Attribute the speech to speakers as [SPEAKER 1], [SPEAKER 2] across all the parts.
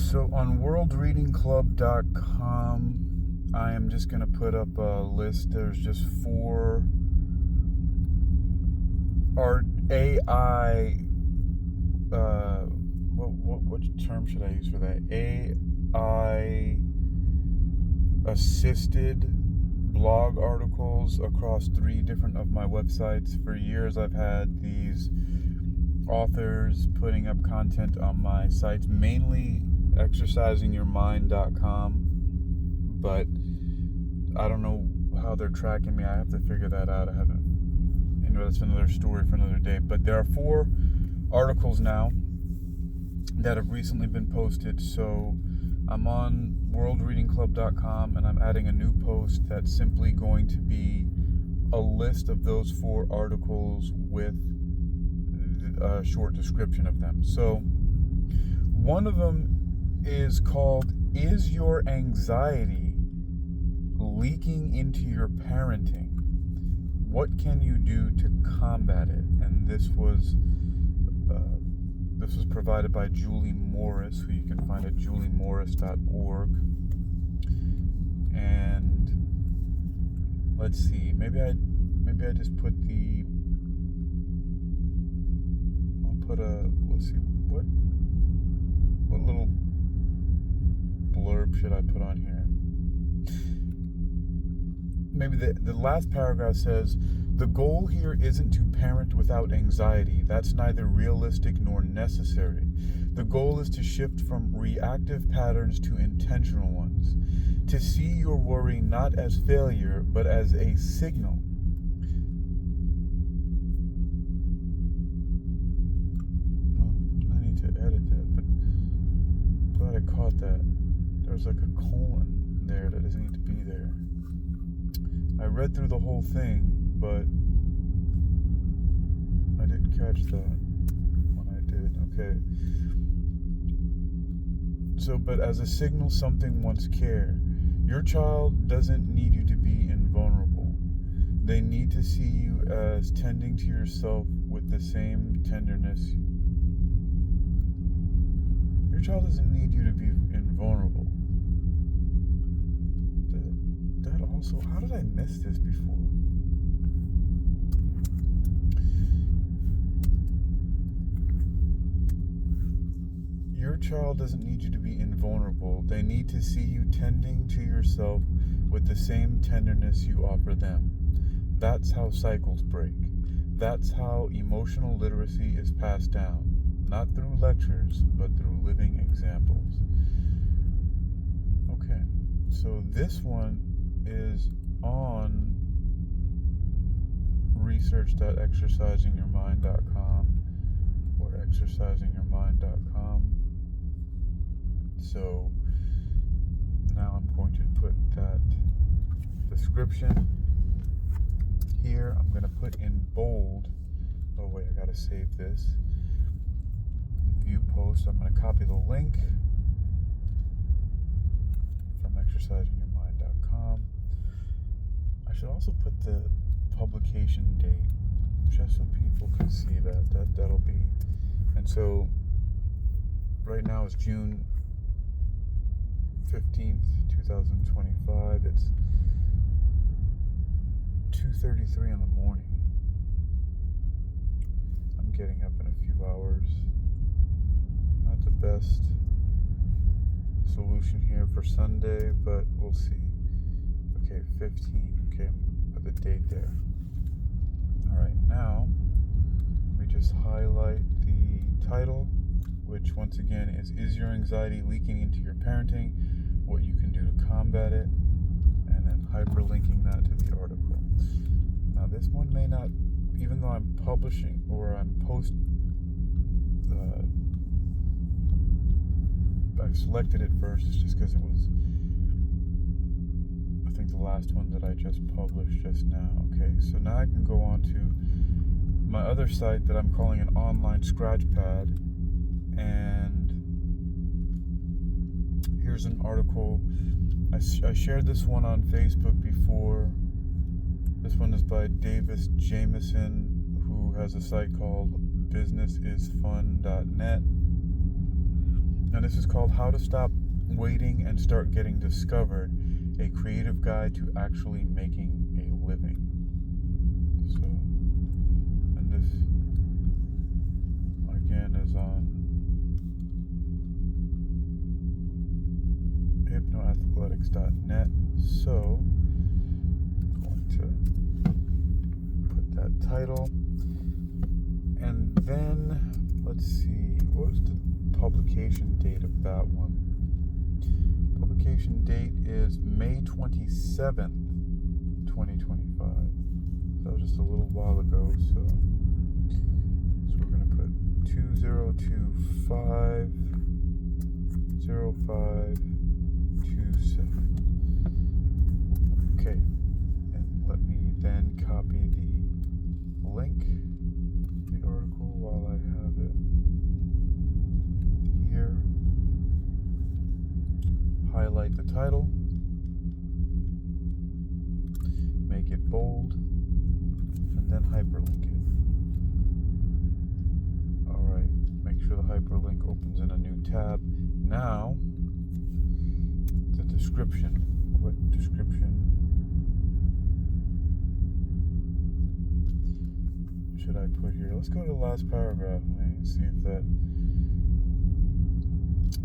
[SPEAKER 1] So on worldreadingclub.com, I am just going to put up a list. There's just 4 AI, what term should I use for that? AI assisted blog articles across 3 different of my websites. For years I've had these authors putting up content on my sites, mainly exercisingyourmind.com, but I don't know how they're tracking me. I have to figure that out. I haven't, that's another story for another day. But there are 4 articles now that have recently been posted. So I'm on worldreadingclub.com and I'm adding a new post that's simply going to be a list of those 4 articles with a short description of them. So one of them is called, "Is Your Anxiety Leaking into Your Parenting? What can you do to combat it?" And this was provided by Julie Morris, who you can find at juliemorris.org. And let's see, maybe I just put let's see, what little blurb should I put on here? Maybe the last paragraph says, "The goal here isn't to parent without anxiety. That's neither realistic nor necessary. The goal is to shift from reactive patterns to intentional ones. To see your worry not as failure, but as a signal." I need to edit that, but I'm glad I caught that. There's like a colon there that doesn't need to be there. I read through the whole thing, but I didn't catch that when I did. Okay. So, but as a signal something wants care. Your child doesn't need you to be invulnerable. They need to see you as tending to yourself with the same tenderness. Your child doesn't need you to be invulnerable. That also, how did I miss this before? Your child doesn't need you to be invulnerable. They need to see you tending to yourself with the same tenderness you offer them. That's how cycles break. That's how emotional literacy is passed down. Not through lectures, but through living examples. Okay, so this one is on research.exercisingyourmind.com or exercisingyourmind.com. So now I'm going to put that description here. I'm going to put in bold. Oh wait, I gotta save this. View post. I'm going to copy the link from exercisingyourmind.com. I should also put the publication date, just so people can see that'll be. And so right now it's June 15th, 2025. It's 2:33 in the morning. I'm getting up in a few hours. Not the best solution here for Sunday, but we'll see. Okay, 15. Okay, put the date there. Alright, now let me just highlight the title, which once again is Your Anxiety Leaking into Your Parenting? What you can do to combat it, and then hyperlinking that to the article. Now this one may not, even though I'm publishing or I'm I've selected it first, it's just because it was, I think, the last one that I just published just now. Okay, so now I can go on to my other site that I'm calling an online scratch pad, and here's an article. I shared this one on Facebook before. This one is by Davis Jameson, who has a site called businessisfun.net. And this is called How to Stop Waiting and Start Getting Discovered, a creative guide to actually making a living. So, and this again is on hypnoathletics.net. So I'm going to put that title, and then let's see, what was the publication date of that one? Publication date is May 27th, 2025. That was just a little while ago, so we're going to put 2025-05-27. Okay, and let me then copy the link to the article while I have it here. Highlight the title, make it bold, and then hyperlink it. Alright, make sure the hyperlink opens in a new tab. Now, the description. What description should I put here? Let's go to the last paragraph and see if that...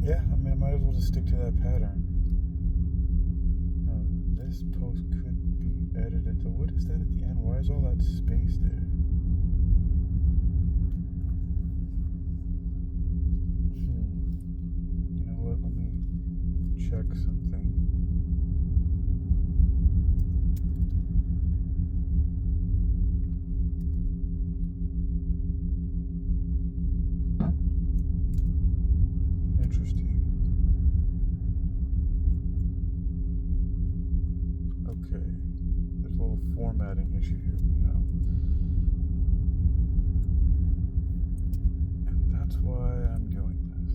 [SPEAKER 1] Yeah, I mean, I might as well just stick to that pattern. This post could be edited. So what is that at the end? Why is all that space there? You know what? Let me check something. Interesting. Okay. There's a little formatting issue here, And that's why I'm doing this.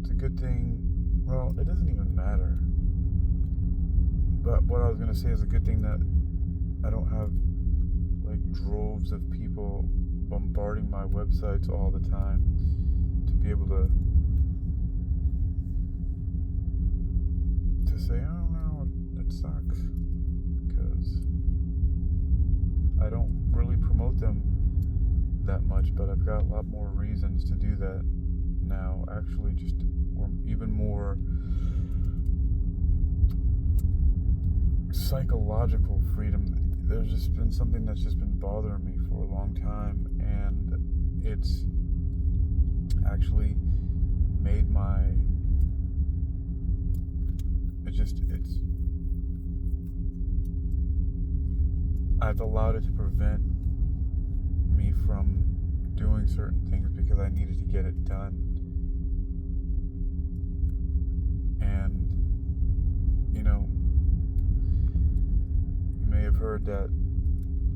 [SPEAKER 1] It's a good thing. Well, it doesn't even matter. But what I was going to say is a good thing that I don't have like droves of people bombarding my websites all the time to be able to say, oh no, it sucks, because I don't really promote them that much, but I've got a lot more reasons to do that now, actually, or even more psychological freedom. There's just been something that's just been bothering me for a long time, and it's actually made I've allowed it to prevent me from doing certain things because I needed to get it done. And, you may have heard that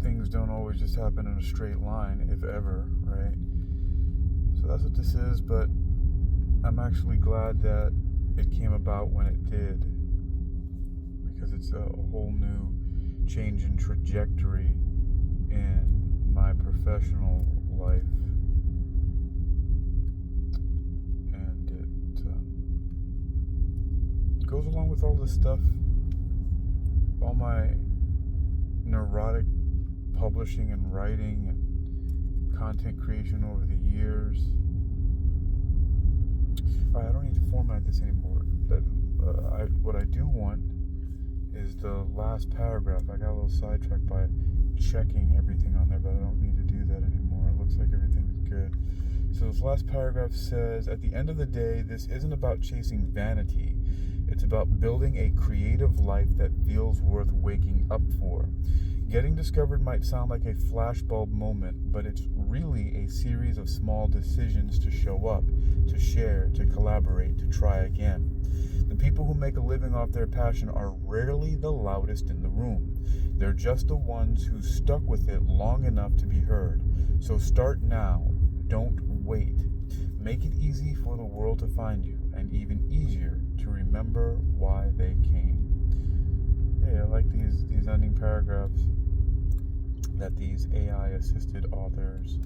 [SPEAKER 1] things don't always just happen in a straight line, if ever, right? So that's what this is, but I'm actually glad that it came about when it did, because it's a whole new change in trajectory in my professional life, and it goes along with all this stuff, all my neurotic publishing and writing and content creation over the years. Alright, I don't need to format this anymore. What I do want is the last paragraph. I got a little sidetracked by checking everything on there, but I don't need to do that anymore. It looks like everything's good. So this last paragraph says, at the end of the day, this isn't about chasing vanity. It's about building a creative life that feels worth waking up for. Getting discovered might sound like a flashbulb moment, but it's really a series of small decisions to show up, to share, to collaborate, to try again. The people who make a living off their passion are rarely the loudest in the room. They're just the ones who stuck with it long enough to be heard. So start now. Don't wait. Make it easy for the world to find you, and even easier to remember why they came. Hey, I like these ending paragraphs that these AI-assisted authors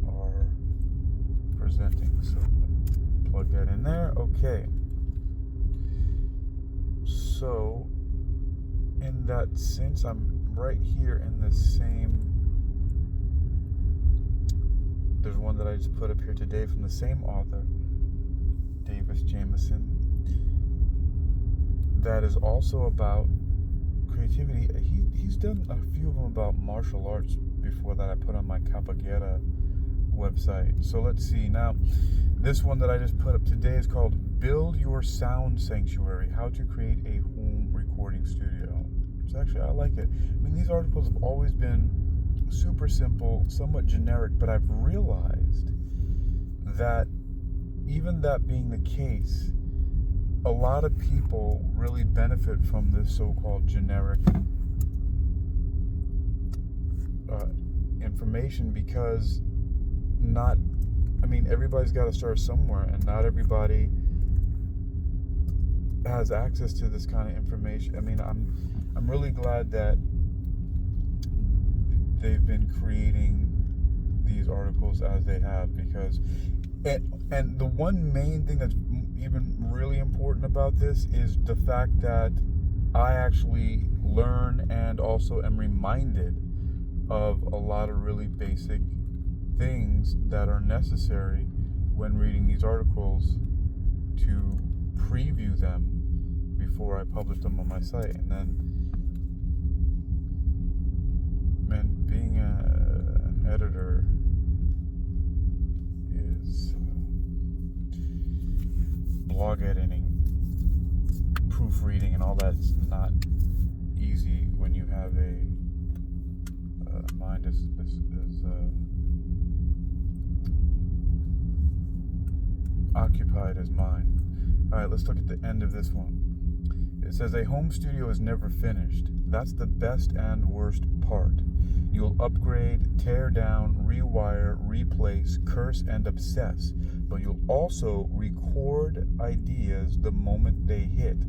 [SPEAKER 1] are presenting. So plug that in there. Okay. So in that sense, I'm right here in the same. There's one that I just put up here today from the same author, Davis Jameson, that is also about creativity. He's done a few of them about martial arts before that I put on my Capoeira website. So let's see. Now, this one that I just put up today is called Build Your Sound Sanctuary, How to Create a Home Recording Studio. So actually, I like it. I mean, these articles have always been super simple, somewhat generic, but I've realized that even that being the case, a lot of people really benefit from this so-called generic information, because everybody's got to start somewhere, and not everybody has access to this kind of information. I mean, I'm really glad that they've been creating these articles as they have, because and the one main thing that's even really important about this is the fact that I actually learn and also am reminded of a lot of really basic things that are necessary when reading these articles, to preview them before I publish them on my site. And then, man, being an editor is blog editing, proofreading, and all that's not easy when you have a mind as occupied as mine. All right, let's look at the end of this one. It says, a home studio is never finished. That's the best and worst part. You'll upgrade, tear down, rewire, replace, curse, and obsess, but you'll also record ideas the moment they hit,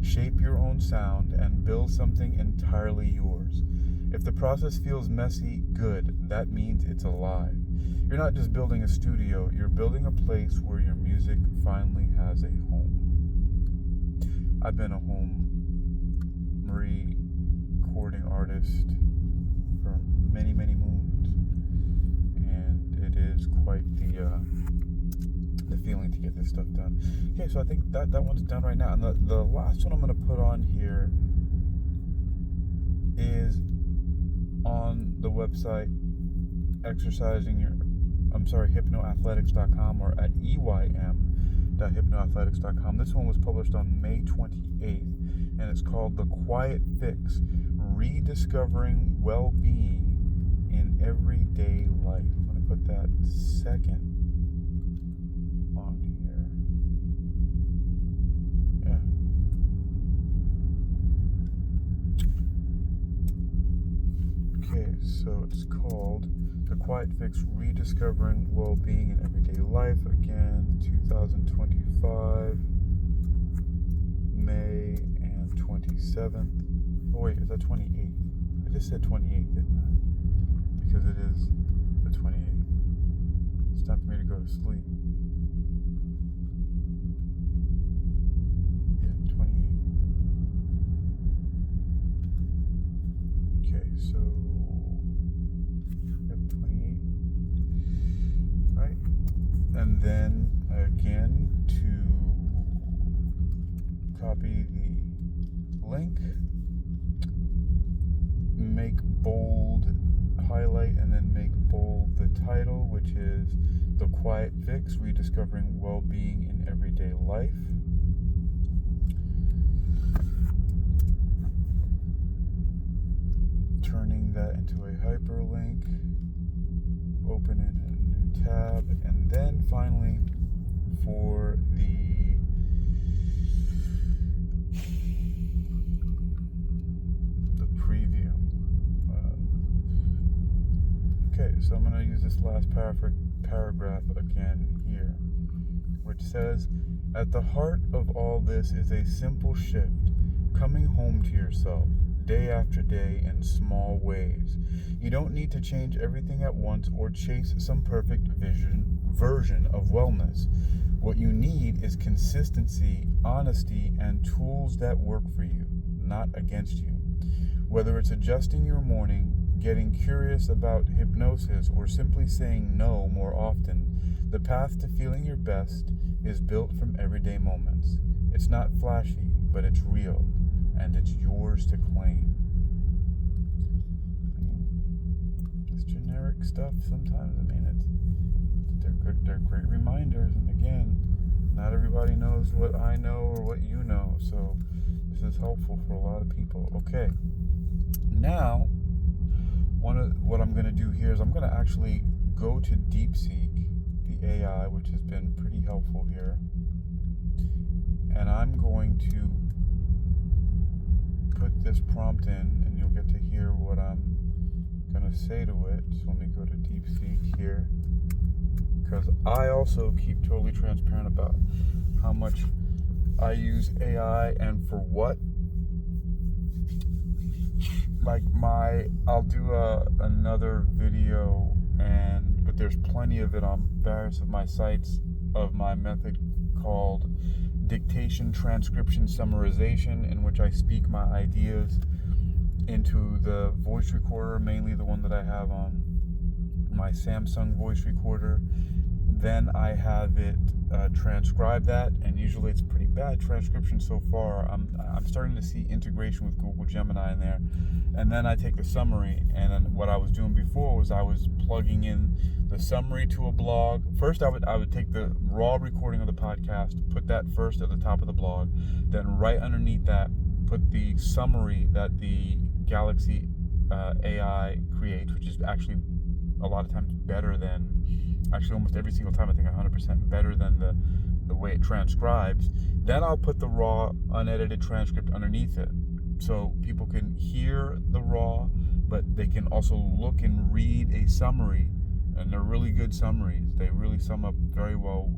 [SPEAKER 1] shape your own sound, and build something entirely yours. If the process feels messy, good. That means it's alive. You're not just building a studio, you're building a place where your music finally has a home. I've been a home recording artist for many, many moons, and it is quite the feeling to get this stuff done. Okay, so I think that one's done right now. And the last one I'm going to put on here is on the website hypnoathletics.com, or at eym.hypnoathletics.com. This one was published on May 28th, and it's called The Quiet Fix, Rediscovering Well-Being in Everyday Life. I'm going to put that second on here. Yeah. Okay, so it's called The Quiet Fix, Rediscovering Well-Being in Everyday Life. Again, 2025, May and 27th. Oh wait, is that 28th? I just said 28th, didn't I? Because it is the 28th. It's time for me to go to sleep. Yeah, 28th. Okay, so and then again, to copy the link, make bold, highlight, and then make bold the title, which is The Quiet Fix, Rediscovering Well-Being in Everyday Life. Turning that into a hyperlink, open it in a new tab, and then finally, for the preview. Okay, so I'm going to use this last paragraph again here, which says, at the heart of all this is a simple shift, coming home to yourself, day after day, in small ways. You don't need to change everything at once or chase some perfect vision version of wellness. What you need is consistency, honesty, and tools that work for you, not against you. Whether it's adjusting your morning, getting curious about hypnosis, or simply saying no more often, the path to feeling your best is built from everyday moments. It's not flashy, but it's real, and it's yours to claim. This generic stuff sometimes, they're great reminders, and again, not everybody knows what I know or what you know, so this is helpful for a lot of people. Okay, now what I'm going to do here is I'm going to actually go to DeepSeek, the AI, which has been pretty helpful here, and I'm going to put this prompt in, and you'll get to hear what I'm going to say to it. So let me go to DeepSeek here, because I also keep totally transparent about how much I use AI and for what. Like I'll do another video, but there's plenty of it on various of my sites of my method called dictation, transcription, summarization, in which I speak my ideas into the voice recorder, mainly the one that I have on my Samsung voice recorder. Then I have it transcribe that, and usually it's pretty bad transcription so far. I'm starting to see integration with Google Gemini in there. And then I take the summary, and then what I was doing before was I was plugging in the summary to a blog. First, I would take the raw recording of the podcast, put that first at the top of the blog, then right underneath that, put the summary that the Galaxy AI creates, which is actually a lot of times better than, actually almost every single time, I think 100% better than the way it transcribes. Then I'll put the raw unedited transcript underneath it, so people can hear the raw, but they can also look and read a summary, and they're really good summaries. They really sum up very well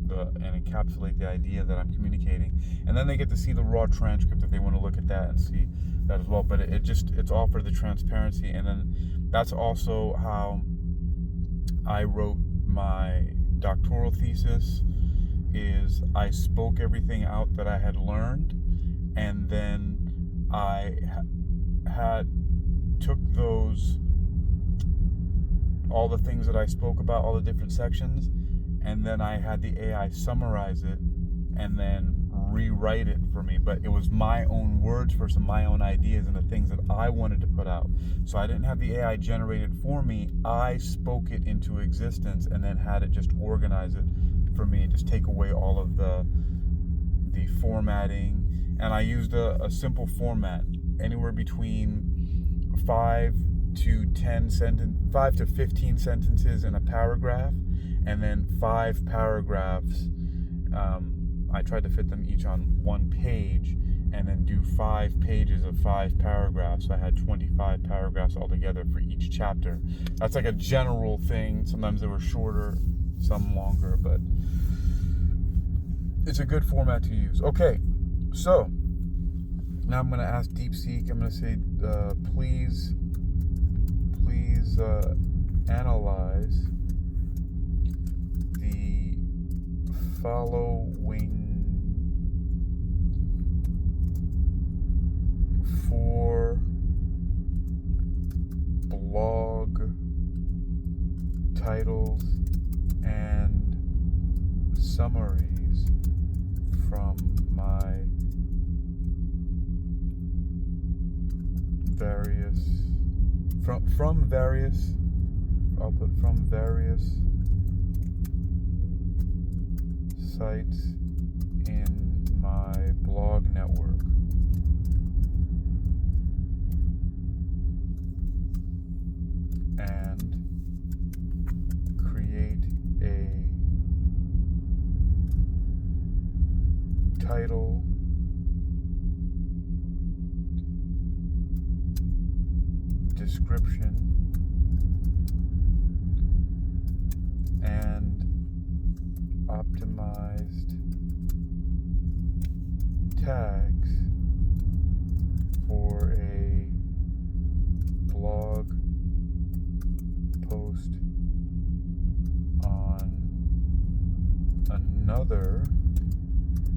[SPEAKER 1] and encapsulate the idea that I'm communicating. And then they get to see the raw transcript if they want to look at that and see that as well. But it's all for the transparency. And then that's also how I wrote my doctoral thesis, is I spoke everything out that I had learned, and then I took all the things that I spoke about, all the different sections, and then I had the AI summarize it and then rewrite it for me. But it was my own words for my own ideas and the things that I wanted to put out. So I didn't have the AI generate it for me. I spoke it into existence and then had it just organize it for me and just take away all of the formatting. And I used a simple format, anywhere between 5 to 15 sentences in a paragraph, and then 5 paragraphs. I tried to fit them each on one page, and then do 5 pages of 5 paragraphs. So I had 25 paragraphs altogether for each chapter. That's like a general thing. Sometimes they were shorter, some longer, but it's a good format to use. Okay, so now I'm going to ask DeepSeek. I'm going to say, please analyze the following 4 blog titles and summaries from my I'll put from various sites in my blog network. And create a title, description, and optimized tags for a blog post on another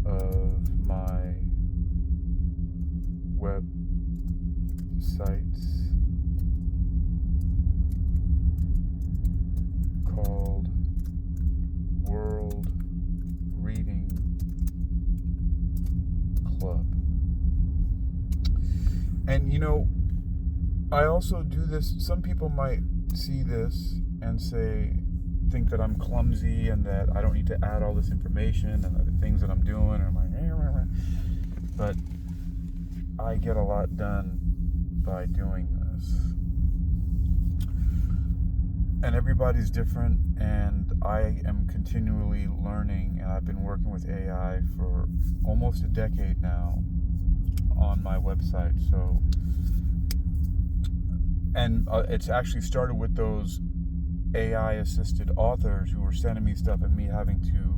[SPEAKER 1] of my websites called World Reading Club. And I also do this. Some people might see this and think that I'm clumsy and that I don't need to add all this information and the things that I'm doing. And I'm like, but I get a lot done by doing this. And everybody's different, and I am continually learning, and I've been working with AI for almost a decade now on my website. So, and it's actually started with those AI assisted authors who were sending me stuff and me having to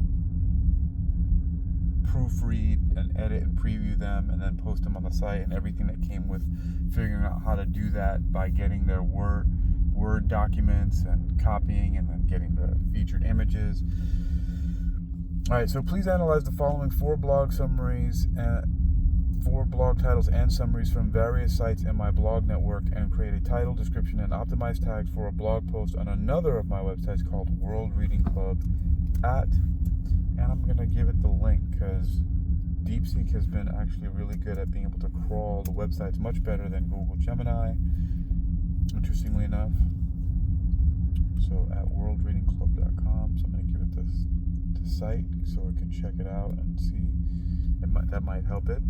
[SPEAKER 1] proofread and edit and preview them and then post them on the site, and everything that came with figuring out how to do that by getting their Word documents and copying and then getting the featured images. Alright, so please analyze the following 4 blog summaries and 4 blog titles and summaries from various sites in my blog network and create a title, description, and optimized tags for a blog post on another of my websites called World Reading Club and I'm going to give it the link because DeepSeek has been actually really good at being able to crawl the websites much better than Google Gemini, interestingly enough. So at worldreadingclub.com, so I'm going to give it the site so it can check it out and see. That might help it.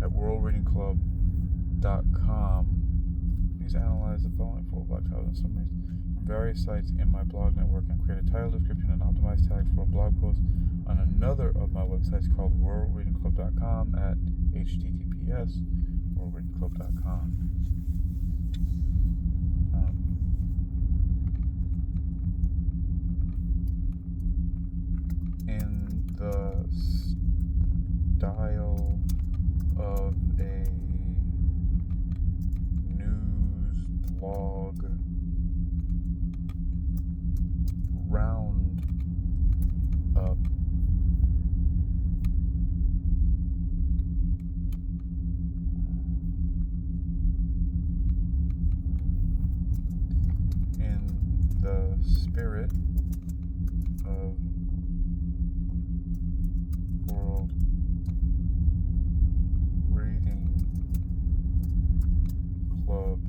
[SPEAKER 1] At worldreadingclub.com, please analyze the following 4 blog titles and summaries from various sites in my blog network and create a title, description, and optimized tags for a blog post on another of my websites called worldreadingclub.com at https://worldreadingclub.com. In the style of a news blog round up, in the spirit of World Reading Club,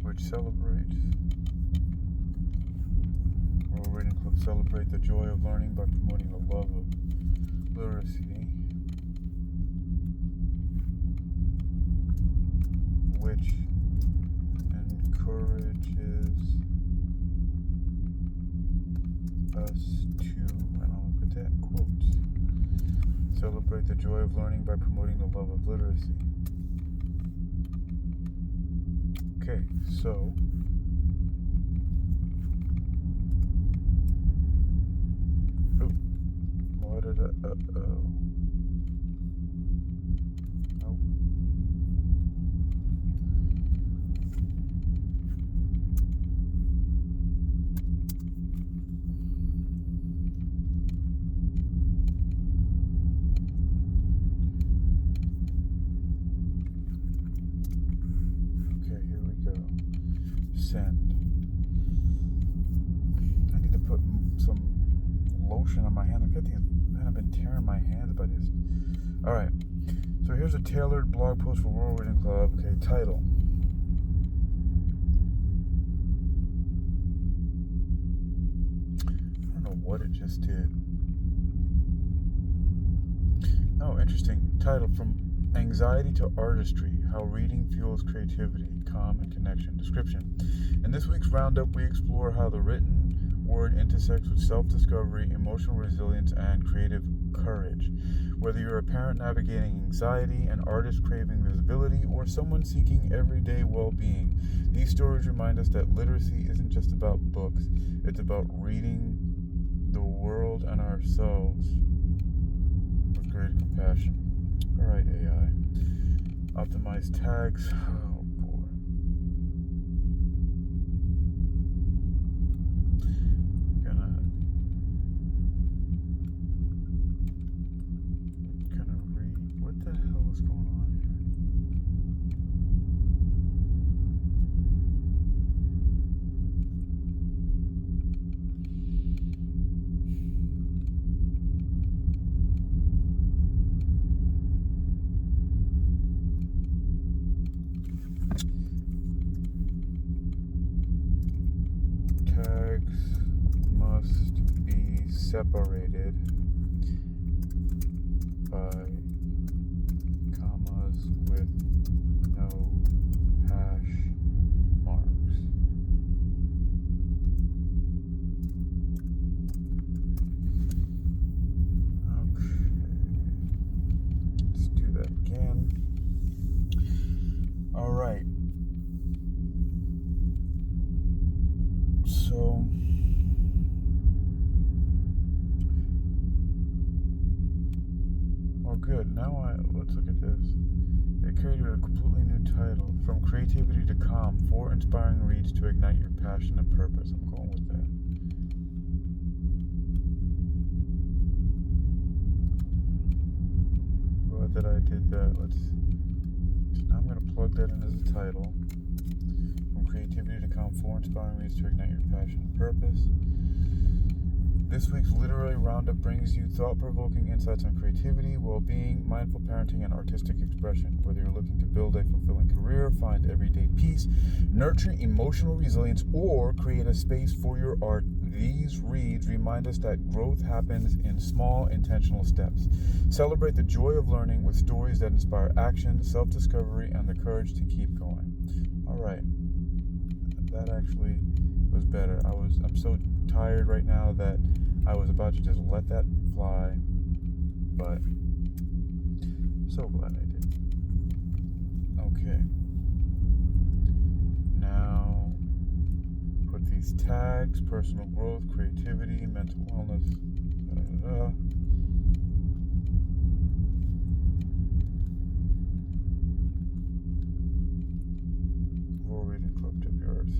[SPEAKER 1] which celebrates World Reading Club celebrate the joy of learning by promoting the love of literacy, which encourages us to, and I'll put that in quotes, celebrate the joy of learning by promoting the love of literacy. Okay, so what did I, nope. Okay, here we go. Send. I need to put some lotion on my hand. I've been tearing my hands by this. Alright, so here's a tailored blog post for World Reading Club. Okay, title. I don't know what it just did. Oh, interesting. Title, From Anxiety to Artistry, How Reading Fuels Creativity, Calm, and Connection. Description. In this week's roundup, we explore how the written word intersects with self-discovery, emotional resilience, and creative courage. Whether you're a parent navigating anxiety, an artist craving visibility, or someone seeking everyday well-being, these stories remind us that literacy isn't just about books. It's about reading the world and ourselves with great compassion. Alright, AI. Optimize tags. Oh boy. X must be separated by commas with no hash marks. Okay, let's do that again. All right. So good. Now let's look at this. They created a completely new title. From creativity to calm, 4 inspiring reads to ignite your passion and purpose. I'm going with that. Glad that I did that. So now I'm going to plug that in as a title. From creativity to calm, 4 inspiring reads to ignite your passion and purpose. This week's Literary Roundup brings you thought-provoking insights on creativity, well-being, mindful parenting, and artistic expression. Whether you're looking to build a fulfilling career, find everyday peace, nurture emotional resilience, or create a space for your art, these reads remind us that growth happens in small, intentional steps. Celebrate the joy of learning with stories that inspire action, self-discovery, and the courage to keep going. All right. That actually was better. I'm so tired right now that I was about to just let that fly, but so glad I did. Okay. Now put these tags: personal growth, creativity, mental wellness, World Reading Club, WRC,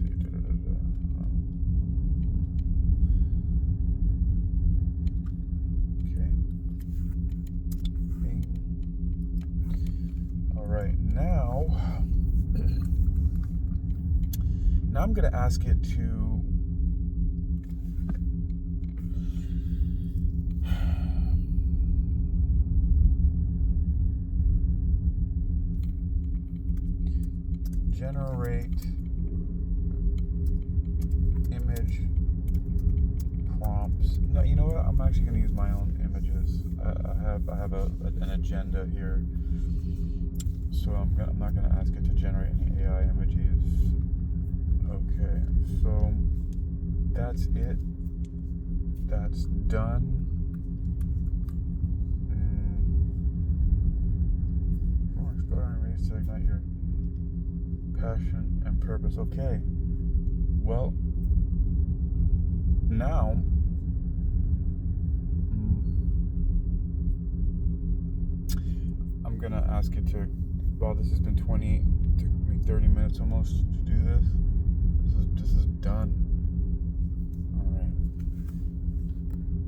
[SPEAKER 1] Okay. All right, now I'm going to ask it to generate image prompts. No, you know what? I'm actually going to use my own images. I have an agenda here, so I'm not going to ask it to generate any AI images. Okay, so that's it. That's done. More inspiring reads to ignite your passion and purpose. Okay. Well, now I'm gonna ask it to. Well, this has bbeen 30 minutes almost to do this. This is done.